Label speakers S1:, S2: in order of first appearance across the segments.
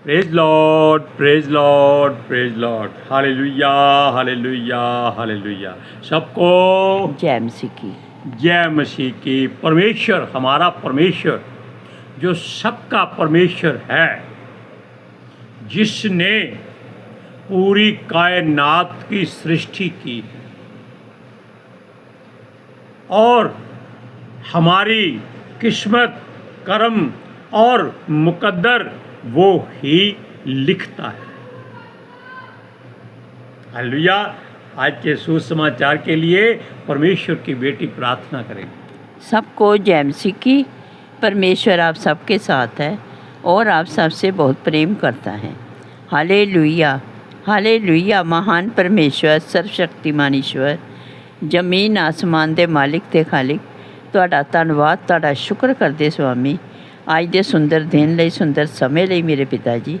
S1: Praise Lord, praise Lord, praise Lord. Hallelujah, hallelujah, hallelujah. सबको
S2: जय मसीह की।
S1: जय मसीह की। परमेश्वर, हमारा परमेश्वर जो सबका परमेश्वर है, जिसने पूरी कायनात की सृष्टि की और हमारी किस्मत, कर्म और मुकद्दर वो ही लिखता है। हालेलुया। आज के सुसमाचार के लिए परमेश्वर की बेटी प्रार्थना करेंगे।
S2: सबको जय मसीह की। परमेश्वर आप सबके साथ है और आप सबसे बहुत प्रेम करता है। Hallelujah, hallelujah. महान परमेश्वर, सर्वशक्तिमान ईश्वर, जमीन आसमान दे मालिक ते खालिक, तुहाडा धन्नवाद, तुहाडा शुक्र करदे स्वामी अज दे सुंदर दिन लई, सुंदर समय लई मेरे पिता जी,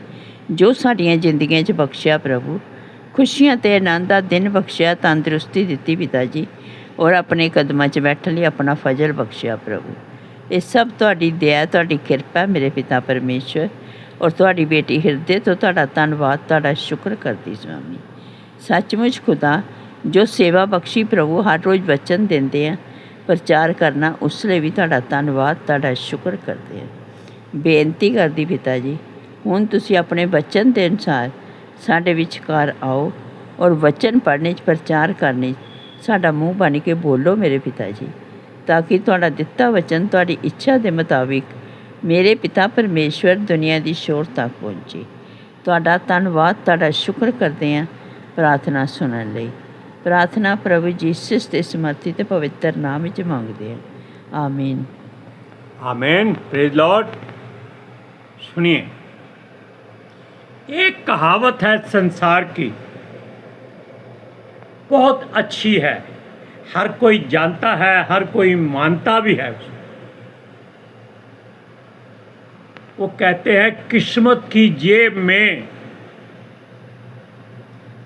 S2: जो साडियां जिंदगियां 'च बख्शिया प्रभु, खुशियां ते आनंद दा दिन बख्शिया, तंदरुस्ती दित्ती पिता जी, और अपने कदमां 'च बैठण लई अपना फजल बख्शिया प्रभु। ये सब तुहाडी दया, तुहाडी किरपा मेरे पिता परमेश्वर, और तुहाडी बेटी हिरदे तो तुहाडा धन्नवाद, तुहाडा शुक्र करदी स्वामी। सचमुच खुदा जो सेवा बख्शी प्रभु, हर रोज़ वचन देंदे हैं, प्रचार करना, उस लिए भी तुहाडा धन्नवाद, तुहाडा शुक्र करते हैं। बेनती करदी पिता जी, हुण तुसीं अपने वचन के अनुसार साडे विचकार आओ और वचन पढ़ने प्रचार करने साडा मूँह बन के बोलो मेरे पिता जी, ताकि तुहाडा दिता वचन तुहाडी इच्छा के मुताबिक मेरे पिता परमेश्वर दुनिया की शोर तक पहुँचे। तुहाडा धन्नवाद, तुहाडा शुक्र करते हैं प्रार्थना सुनने लई। प्रार्थना प्रभु जीसस के समर्थी ते पवित्र नाम विच मंगदे हैं, आमीन।
S1: आमीन। Praise Lord. सुनिए, एक कहावत है संसार की, बहुत अच्छी है, हर कोई जानता है, हर कोई मानता भी है। वो कहते हैं, किस्मत की जेब में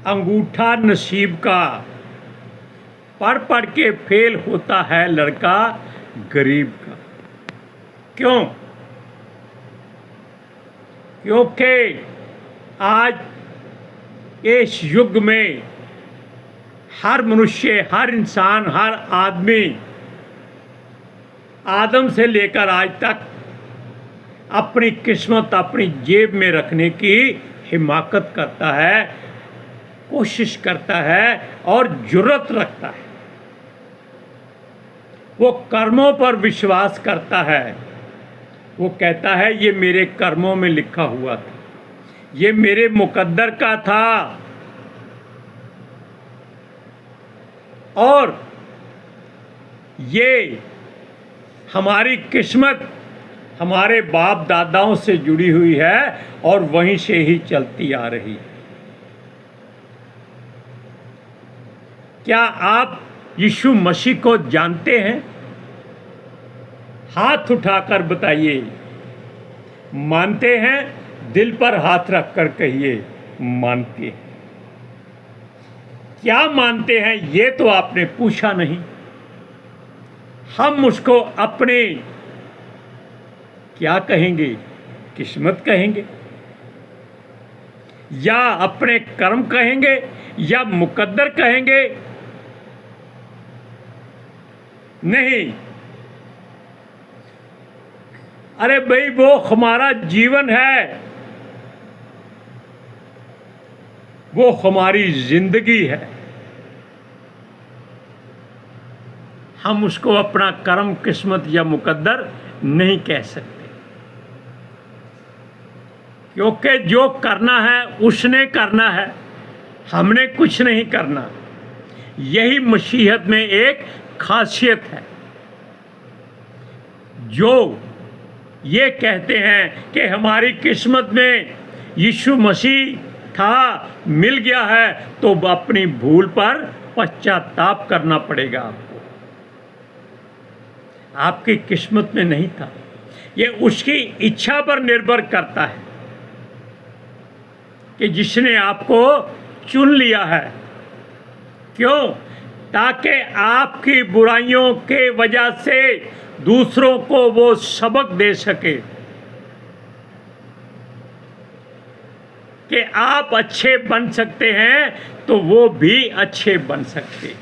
S1: अंगूठा नसीब का, पढ़ पढ़ के फेल होता है लड़का गरीब का। क्यों? क्योंकि आज इस युग में हर मनुष्य, हर इंसान, हर आदमी, आदम से लेकर आज तक अपनी किस्मत अपनी जेब में रखने की हिमाकत करता है, कोशिश करता है और जुर्रत रखता है। वो कर्मों पर विश्वास करता है। वो कहता है, ये मेरे कर्मों में लिखा हुआ था, ये मेरे मुकद्दर का था, और ये हमारी किस्मत हमारे बाप दादाओं से जुड़ी हुई है और वहीं से ही चलती आ रही है। क्या आप यीशु मसीह को जानते हैं? हाथ उठाकर बताइए। मानते हैं? दिल पर हाथ रखकर कहिए, मानते हैं। क्या मानते हैं ये तो आपने पूछा नहीं। हम उसको अपने क्या कहेंगे, किस्मत कहेंगे, या अपने कर्म कहेंगे, या मुकद्दर कहेंगे? नहीं। अरे भाई, वो हमारा जीवन है, वो हमारी जिंदगी है। हम उसको अपना कर्म, किस्मत या मुकद्दर नहीं कह सकते, क्योंकि जो करना है उसने करना है, हमने कुछ नहीं करना। यही मसीहत में एक खासियत है। जो ये कहते हैं कि हमारी किस्मत में यीशु मसीह था, मिल गया है, तो अपनी भूल पर पश्चाताप करना पड़ेगा आपको। आपकी किस्मत में नहीं था, ये उसकी इच्छा पर निर्भर करता है कि जिसने आपको चुन लिया है। क्यों? ताकि आपकी बुराइयों के वजह से दूसरों को वो सबक दे सके। कि आप अच्छे बन सकते हैं तो वो भी अच्छे बन सकते।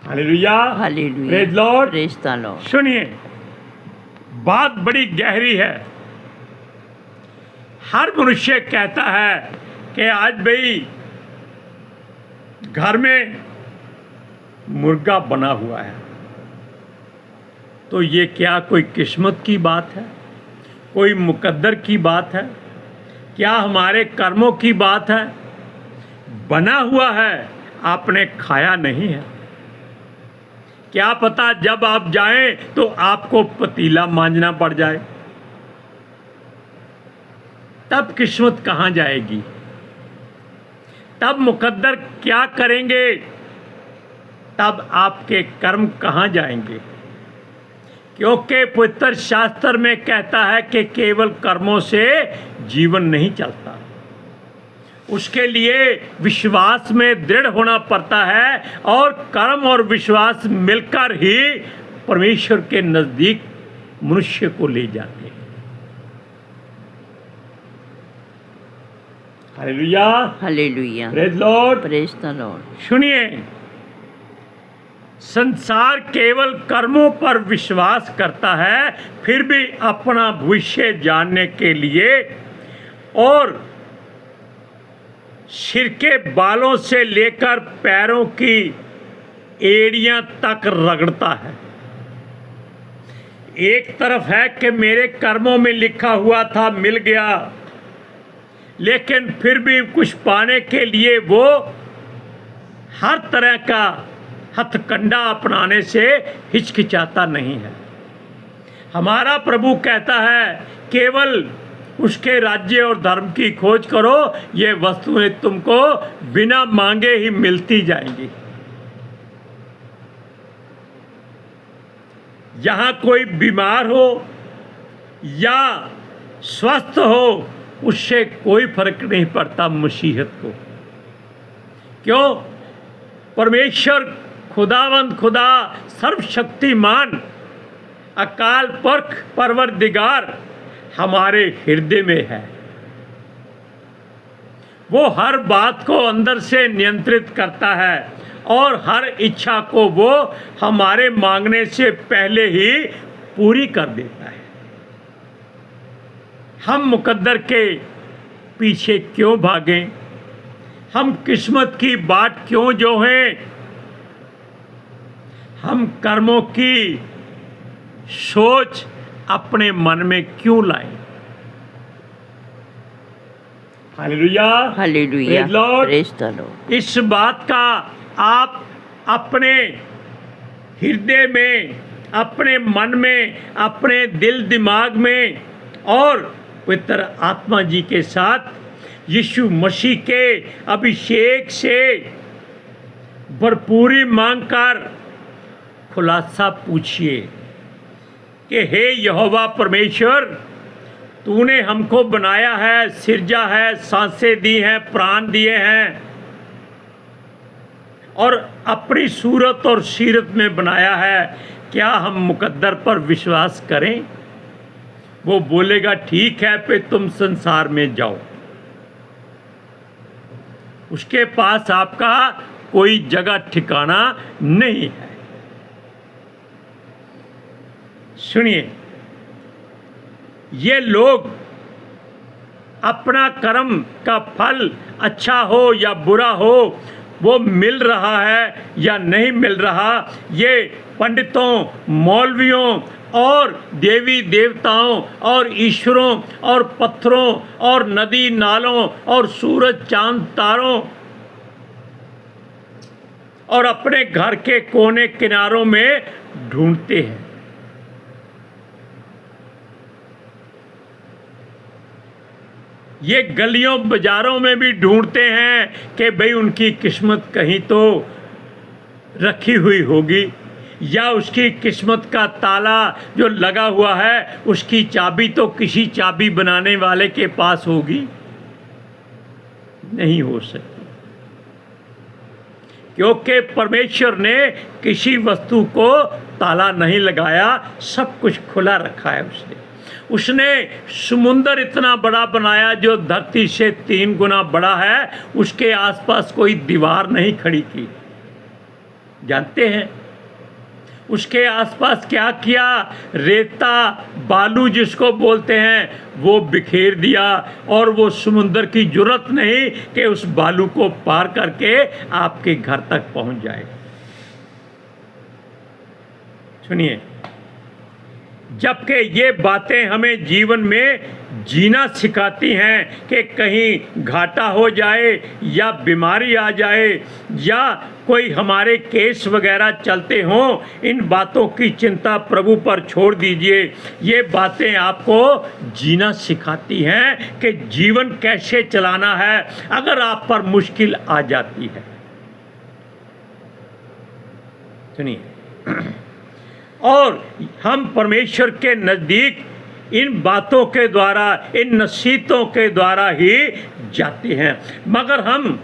S1: Hallelujah,
S2: hallelujah,
S1: praise Lord.
S2: Praise the Lord.
S1: सुनिए, बात बड़ी गहरी है। हर मनुष्य कहता है कि आज भाई घर में मुर्गा बना हुआ है, तो ये क्या कोई किस्मत की बात है? कोई मुकद्दर की बात है? क्या हमारे कर्मों की बात है? बना हुआ है, आपने खाया नहीं है। क्या पता जब आप जाएं तो आपको पतीला मांजना पड़ जाए, तब किस्मत कहाँ जाएगी? तब मुकद्दर क्या करेंगे? तब आपके कर्म कहाँ जाएंगे? क्योंकि पवित्र शास्त्र में कहता है कि केवल कर्मों से जीवन नहीं चलता, उसके लिए विश्वास में दृढ़ होना पड़ता है, और कर्म और विश्वास मिलकर ही परमेश्वर के नजदीक मनुष्य को ले जाते हैं। Hallelujah,
S2: hallelujah,
S1: praise Lord,
S2: praise the Lord.
S1: सुनिए, संसार केवल कर्मों पर विश्वास करता है, फिर भी अपना भविष्य जानने के लिए और सिर के बालों से लेकर पैरों की एड़ियां तक रगड़ता है। एक तरफ है कि मेरे कर्मों में लिखा हुआ था, मिल गया, लेकिन फिर भी कुछ पाने के लिए वो हर तरह का हथकंडा अपनाने से हिचकिचाता नहीं है। हमारा प्रभु कहता है केवल उसके राज्य और धर्म की खोज करो, ये वस्तुएं तुमको बिना मांगे ही मिलती जाएंगी। यहाँ कोई बीमार हो या स्वस्थ हो, उससे कोई फर्क नहीं पड़ता मसीहत को। क्यों? परमेश्वर खुदावंद खुदा सर्वशक्तिमान अकाल पुरख परवरदिगार हमारे हृदय में है। वो हर बात को अंदर से नियंत्रित करता है और हर इच्छा को वो हमारे मांगने से पहले ही पूरी कर देता है। हम मुकद्दर के पीछे क्यों भागें? हम किस्मत की बाट क्यों जोहें? हम कर्मों की सोच अपने मन में क्यों लाएं? Hallelujah,
S2: hallelujah,
S1: praise Lord.
S2: Praise the Lord.
S1: इस बात का आप अपने हृदय में, अपने मन में, अपने दिल दिमाग में और पवित्र आत्मा जी के साथ यीशु मसीह के अभिषेक से भरपूरी मांगकर खुलासा पूछिए कि हे यहोवा परमेश्वर, तूने हमको बनाया है, सिरजा है, सांसें दी हैं, प्राण दिए हैं और अपनी सूरत और सीरत में बनाया है। क्या हम मुकद्दर पर विश्वास करें? वो बोलेगा ठीक है, फिर तुम संसार में जाओ। उसके पास आपका कोई जगह ठिकाना नहीं है। सुनिए, ये लोग अपना कर्म का फल अच्छा हो या बुरा हो, वो मिल रहा है या नहीं मिल रहा, ये पंडितों, मौलवियों और देवी देवताओं और ईश्वरों और पत्थरों और नदी नालों और सूरज चांद तारों और अपने घर के कोने किनारों में ढूंढते हैं। ये गलियों बाजारों में भी ढूंढते हैं कि भाई उनकी किस्मत कहीं तो रखी हुई होगी, या उसकी किस्मत का ताला जो लगा हुआ है उसकी चाबी तो किसी चाबी बनाने वाले के पास होगी। नहीं हो सकती, क्योंकि परमेश्वर ने किसी वस्तु को ताला नहीं लगाया, सब कुछ खुला रखा है उसने। उसने समुंदर इतना बड़ा बनाया जो धरती से 3 गुना बड़ा है, उसके आसपास कोई दीवार नहीं खड़ी की। जानते हैं उसके आसपास क्या किया? रेता बालू जिसको बोलते हैं वो बिखेर दिया, और वो समुंदर की जरूरत नहीं कि उस बालू को पार करके आपके घर तक पहुंच जाए। सुनिए, जबकि ये बातें हमें जीवन में जीना सिखाती हैं कि कहीं घाटा हो जाए या बीमारी आ जाए या कोई हमारे केस वगैरह चलते हों, इन बातों की चिंता प्रभु पर छोड़ दीजिए। ये बातें आपको जीना सिखाती हैं कि जीवन कैसे चलाना है अगर आप पर मुश्किल आ जाती है। सुनिए, और हम परमेश्वर के नज़दीक इन बातों के द्वारा, इन नसीहतों के द्वारा ही जाते हैं, मगर हम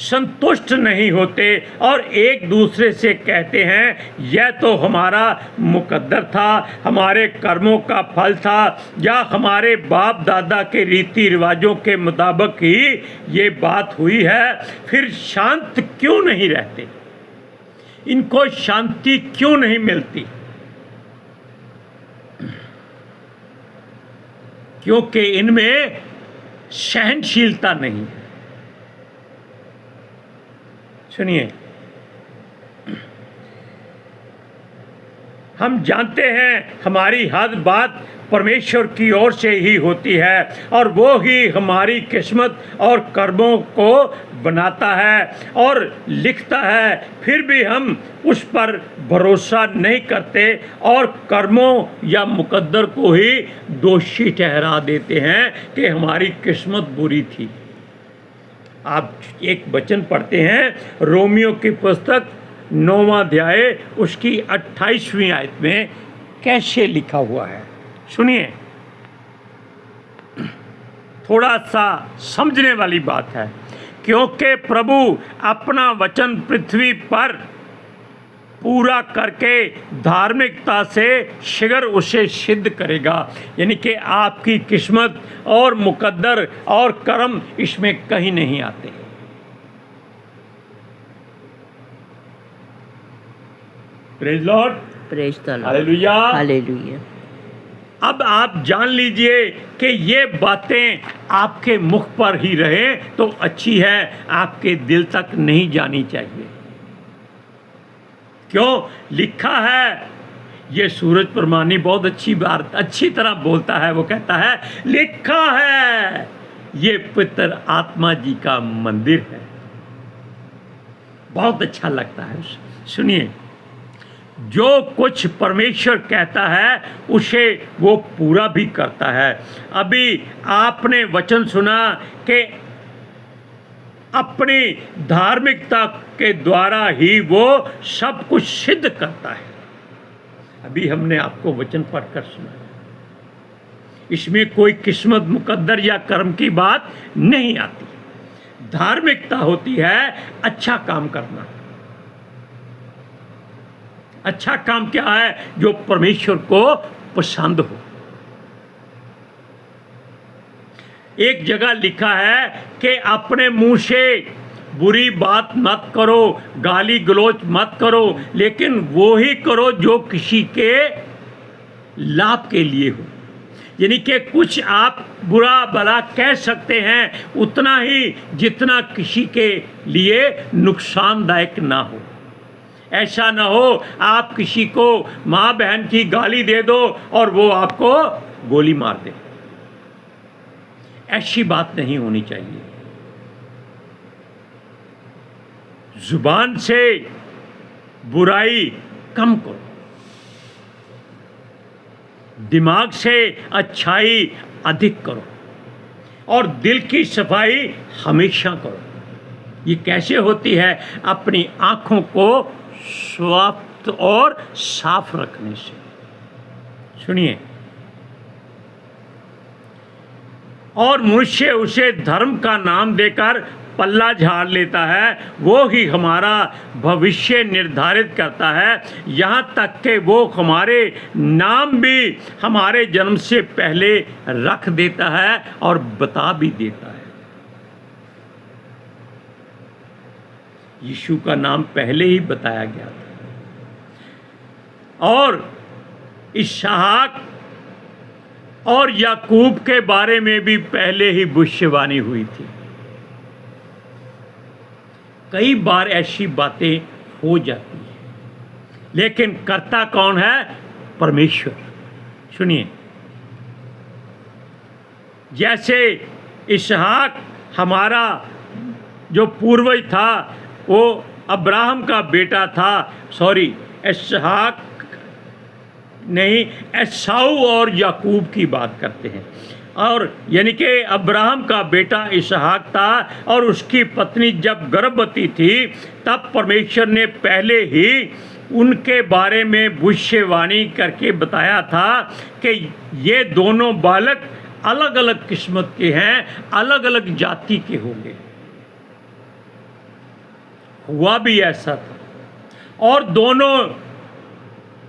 S1: संतुष्ट नहीं होते और एक दूसरे से कहते हैं यह तो हमारा मुकद्दर था, हमारे कर्मों का फल था, या हमारे बाप दादा के रीति रिवाजों के मुताबिक ही ये बात हुई है। फिर शांत क्यों नहीं रहते? इनको शांति क्यों नहीं मिलती? क्योंकि इनमें सहनशीलता नहीं है। सुनिए, हम जानते हैं हमारी हर बात परमेश्वर की ओर से ही होती है और वो ही हमारी किस्मत और कर्मों को बनाता है और लिखता है। फिर भी हम उस पर भरोसा नहीं करते और कर्मों या मुकद्दर को ही दोषी ठहरा देते हैं कि हमारी किस्मत बुरी थी। आप एक वचन पढ़ते हैं रोमियो की पुस्तक 9वां अध्याय उसकी 28वीं आयत में कैसे लिखा हुआ है। सुनिए, थोड़ा सा समझने वाली बात है, क्योंकि प्रभु अपना वचन पृथ्वी पर पूरा करके धार्मिकता से शीघ्र उसे सिद्ध करेगा। यानी कि आपकी किस्मत और मुकद्दर और कर्म इसमें कहीं नहीं आते। Praise Lord,
S2: praise the Lord,
S1: hallelujah,
S2: hallelujah.
S1: अब आप जान लीजिए कि ये बातें आपके मुख पर ही रहे तो अच्छी है, आपके दिल तक नहीं जानी चाहिए। क्यों? लिखा है, ये सूरज परमानी बहुत अच्छी तरह बोलता है। वो कहता है लिखा है ये पवित्र आत्मा जी का मंदिर है। बहुत अच्छा लगता है। सुनिए, जो कुछ परमेश्वर कहता है उसे वो पूरा भी करता है। अभी आपने वचन सुना कि अपनी धार्मिकता के द्वारा ही वो सब कुछ सिद्ध करता है। अभी हमने आपको वचन पढ़कर सुना, इसमें कोई किस्मत मुकद्दर या कर्म की बात नहीं आती। धार्मिकता होती है अच्छा काम करना। अच्छा काम क्या है? जो परमेश्वर को पसंद हो। एक जगह लिखा है कि अपने मुंह से बुरी बात मत करो, गाली गलौज मत करो, लेकिन वो ही करो जो किसी के लाभ के लिए हो। यानी कि कुछ आप बुरा भला कह सकते हैं उतना ही जितना किसी के लिए नुकसानदायक ना हो। ऐसा ना हो आप किसी को माँ बहन की गाली दे दो और वो आपको गोली मार दे। ऐसी बात नहीं होनी चाहिए। जुबान से बुराई कम करो, दिमाग से अच्छाई अधिक करो और दिल की सफाई हमेशा करो। ये कैसे होती है? अपनी आँखों को स्वच्छ और साफ रखने से। सुनिए, और मनुष्य उसे धर्म का नाम देकर पल्ला झाड़ लेता है वो ही हमारा भविष्य निर्धारित करता है, यहाँ तक कि वो हमारे नाम भी हमारे जन्म से पहले रख देता है और बता भी देता है। यीशु का नाम पहले ही बताया गया था और इसहाक और याकूब के बारे में भी पहले ही भविष्यवाणी हुई थी। कई बार ऐसी बातें हो जाती हैं, लेकिन करता कौन है? परमेश्वर। सुनिए, जैसे इसहाक हमारा जो पूर्वज था वो अब्राहम का बेटा था, इसहाक नहीं, एसाऊ और याकूब की बात करते हैं। और यानी कि अब्राहम का बेटा इसहाक था और उसकी पत्नी जब गर्भवती थी तब परमेश्वर ने पहले ही उनके बारे में भविष्यवाणी करके बताया था कि ये दोनों बालक अलग अलग किस्मत के हैं, अलग अलग जाति के होंगे। हुआ भी ऐसा था और दोनों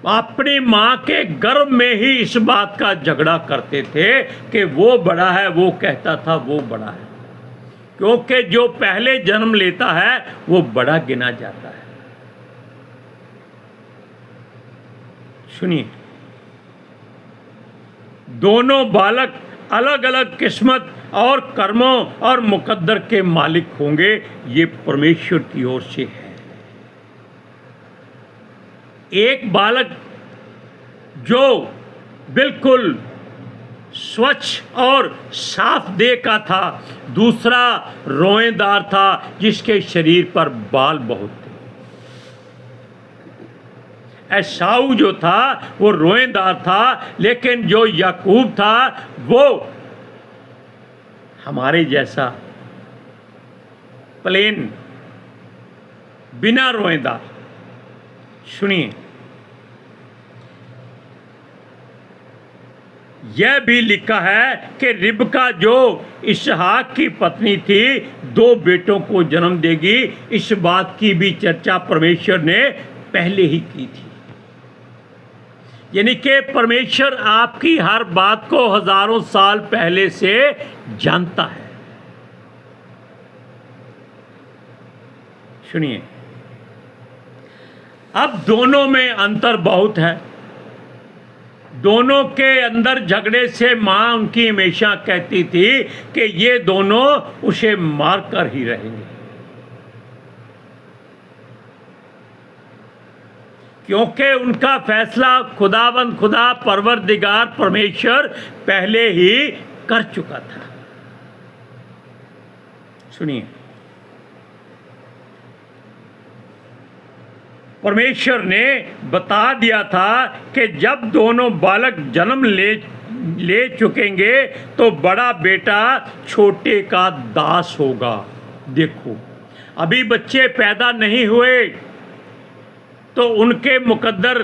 S1: अपनी माँ के गर्भ में ही इस बात का झगड़ा करते थे कि वो बड़ा है, वो कहता था वो बड़ा है, क्योंकि जो पहले जन्म लेता है वो बड़ा गिना जाता है। सुनिए, दोनों बालक अलग अलग किस्मत और कर्मों और मुकद्दर के मालिक होंगे, ये परमेश्वर की ओर से है। एक बालक जो बिल्कुल स्वच्छ और साफ देह का था, दूसरा रोएदार था जिसके शरीर पर बाल बहुत थे। एसाऊ जो था वो रोएदार था, लेकिन जो याकूब था वो हमारे जैसा प्लेन, बिना रोएदार। सुनिए, यह भी लिखा है कि रिबका जो इसहाक की पत्नी थी 2 बेटों को जन्म देगी। इस बात की भी चर्चा परमेश्वर ने पहले ही की थी। यानी कि परमेश्वर आपकी हर बात को हजारों साल पहले से जानता है। सुनिए, अब दोनों में अंतर बहुत है। दोनों के अंदर झगड़े से मां उनकी हमेशा कहती थी कि ये दोनों उसे मार कर ही रहेंगे, क्योंकि उनका फैसला खुदा परवरदिगार परमेश्वर पहले ही कर चुका था। सुनिए, परमेश्वर ने बता दिया था कि जब दोनों बालक जन्म ले चुकेंगे तो बड़ा बेटा छोटे का दास होगा। देखो, अभी बच्चे पैदा नहीं हुए तो उनके मुकद्दर,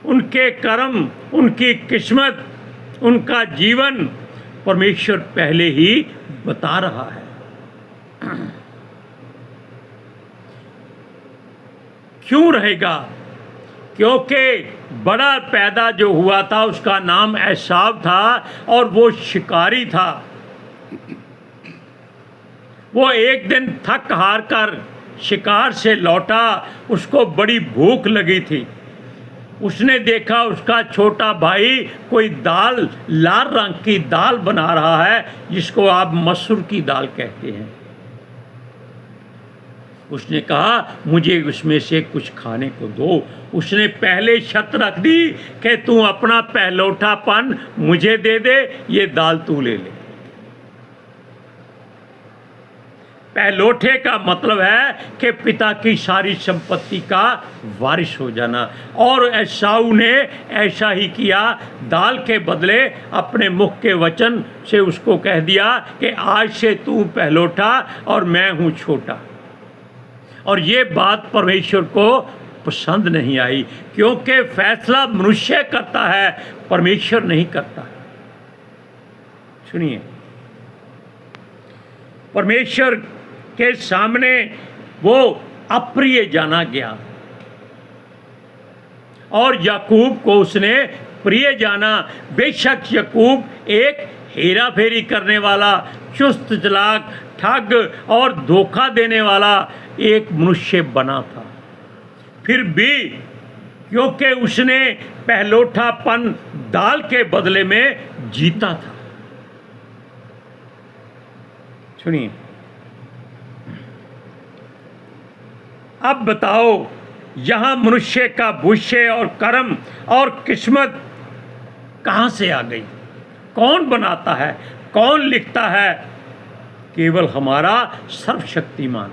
S1: उनके कर्म, उनकी किस्मत, उनका जीवन परमेश्वर पहले ही बता रहा है। क्यों रहेगा? क्योंकि बड़ा पैदा जो हुआ था उसका नाम एसाव था और वो शिकारी था। वो एक दिन थक हार कर शिकार से लौटा, उसको बड़ी भूख लगी थी। उसने देखा उसका छोटा भाई कोई दाल, लाल रंग की दाल बना रहा है जिसको आप मसूर की दाल कहते हैं। उसने कहा मुझे उसमें से कुछ खाने को दो। उसने पहले शर्त रख दी कि तू अपना पहलौठापन मुझे दे दे, ये दाल तू ले ले। पहलौठे का मतलब है कि पिता की सारी संपत्ति का वारिस हो जाना। और एसाऊ ने ऐसा ही किया। दाल के बदले अपने मुख के वचन से उसको कह दिया कि आज से तू पहलौठा और मैं हूँ छोटा। और ये बात परमेश्वर को पसंद नहीं आई, क्योंकि फैसला मनुष्य करता है, परमेश्वर नहीं करता। सुनिए, परमेश्वर के सामने वो अप्रिय जाना गया और याकूब को उसने प्रिय जाना। बेशक याकूब एक हेरा फेरी करने वाला, चुस्त चालाक, ठग और धोखा देने वाला एक मनुष्य बना था, फिर भी क्योंकि उसने पहलोठापन दाल के बदले में जीता था। सुनिए, अब बताओ यहां मनुष्य का भविष्य और कर्म और किस्मत कहां से आ गई? कौन बनाता है, कौन लिखता है? केवल हमारा सर्वशक्तिमान।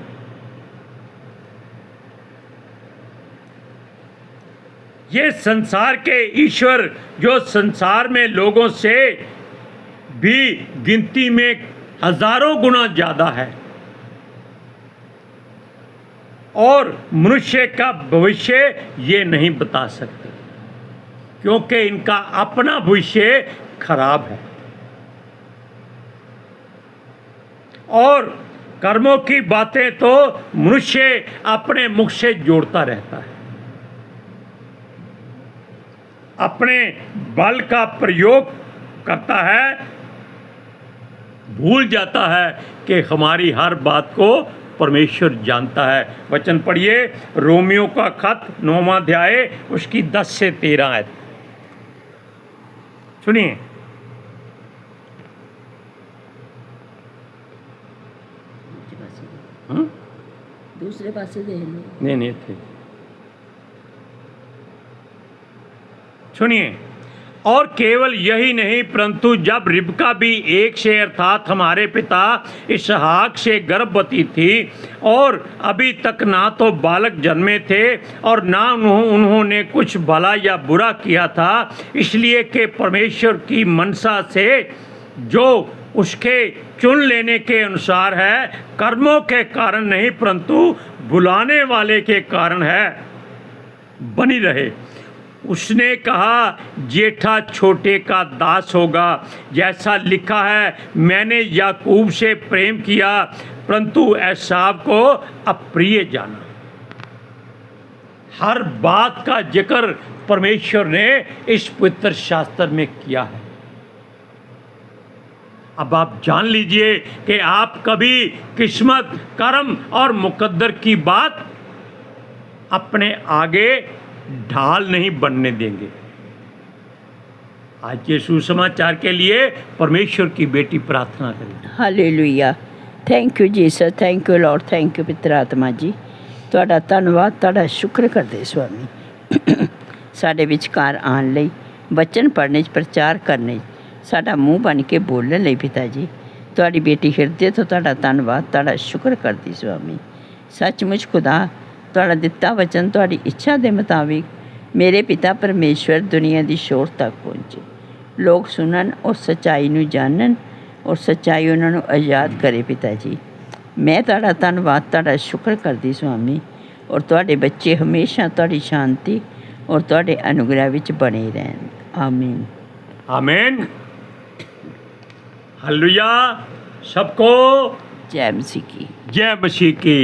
S1: ये संसार के ईश्वर जो संसार में लोगों से भी गिनती में हजारों गुना ज्यादा है और मनुष्य का भविष्य ये नहीं बता सकते, क्योंकि इनका अपना भविष्य खराब है और कर्मों की बातें तो मनुष्य अपने मुख से जोड़ता रहता है, अपने बल का प्रयोग करता है, भूल जाता है कि हमारी हर बात को परमेश्वर जानता है। वचन पढ़िए, रोमियो का खत 9वां अध्याय उसकी 10 से 13 आयत। सुनिए,
S2: दूसरे पास से देख लो।
S1: नहीं थे। सुनिए, और केवल यही नहीं परंतु जब रिबका भी एक से अर्थात हमारे पिता इसहाक से गर्भवती थी और अभी तक ना तो बालक जन्मे थे और ना उन्होंने कुछ भला या बुरा किया था, इसलिए कि परमेश्वर की मनसा से जो उसके चुन लेने के अनुसार है, कर्मों के कारण नहीं परंतु बुलाने वाले के कारण है, बनी रहे। उसने कहा, जेठा छोटे का दास होगा, जैसा लिखा है, मैंने याकूब से प्रेम किया परंतु एसाव को अप्रिय जाना। हर बात का जिक्र परमेश्वर ने इस पवित्र शास्त्र में किया है। अब आप जान लीजिए कि आप कभी किस्मत, कर्म और मुकद्दर की बात अपने आगे ढाल नहीं बनने देंगे। आज के सुसमाचार के लिए परमेश्वर की बेटी प्रार्थना करें।
S2: Hallelujah. Thank you Jesus, thank you Lord, thank you पितर आत्मा जी। ਤੁਹਾਡਾ ਧੰਨਵਾਦ, ਤੁਹਾਡਾ ਸ਼ੁਕਰ ਕਰਦੇ ਸਵਾਮੀ ਸਾਡੇ ਵਿਚਕਾਰ ਆਉਣ ਲਈ, ਵਚਨ ਪੜ੍ਹਨੇ 'ਚ, ਪ੍ਰਚਾਰ ਕਰਨੇ 'ਚ, ਸਾਡਾ ਮੂੰਹ ਬਣ ਕੇ ਬੋਲਣ ਲਈ ਪਿਤਾ ਜੀ। ਤੁਹਾਡੀ ਬੇਟੀ ਹਿਰਦੇ ਤੋਂ ਤੁਹਾਡਾ ਧੰਨਵਾਦ, ਤੁਹਾਡਾ ਸ਼ੁਕਰ ਕਰਦੀ ਸਵਾਮੀ। ਸੱਚਮੁੱਚ ਖੁਦਾ, ਤੁਹਾਡਾ ਦਿੱਤਾ ਵਚਨ ਤੁਹਾਡੀ ਇੱਛਾ ਦੇ ਮੁਤਾबिक ਮੇਰੇ ਪਿਤਾ ਪਰਮੇਸ਼ਵਰ ਦੁਨੀਆ ਦੀ ਸ਼ੋਰ ਤੱਕ ਪਹੁੰਚੇ, ਲੋਕ ਸੁਣਨ ਔਰ ਸੱਚਾਈ ਨੂੰ ਜਾਣਨ ਔਰ ਸੱਚਾਈ ਉਹਨਾਂ ਨੂੰ ਆਜ਼ਾਦ ਕਰੇ ਪਿਤਾ ਜੀ। ਮੈਂ ਤੁਹਾਡਾ ਧੰਨਵਾਦ, ਤੁਹਾਡਾ ਸ਼ੁਕਰ ਕਰਦੀ ਸਵਾਮੀ, ਔਰ ਤੁਹਾਡੇ ਬੱਚੇ ਹਮੇਸ਼ਾ ਤੁਹਾਡੀ ਸ਼ਾਂਤੀ ਔਰ ਤੁਹਾਡੇ ਅਨੁਗ੍ਰਹਿ ਵਿੱਚ ਬਣੇ ਰਹਿਣ। ਆਮੀਨ।
S1: आमीन। हालेलुया। सबको
S2: जय मसीह की।
S1: जय मसीह की।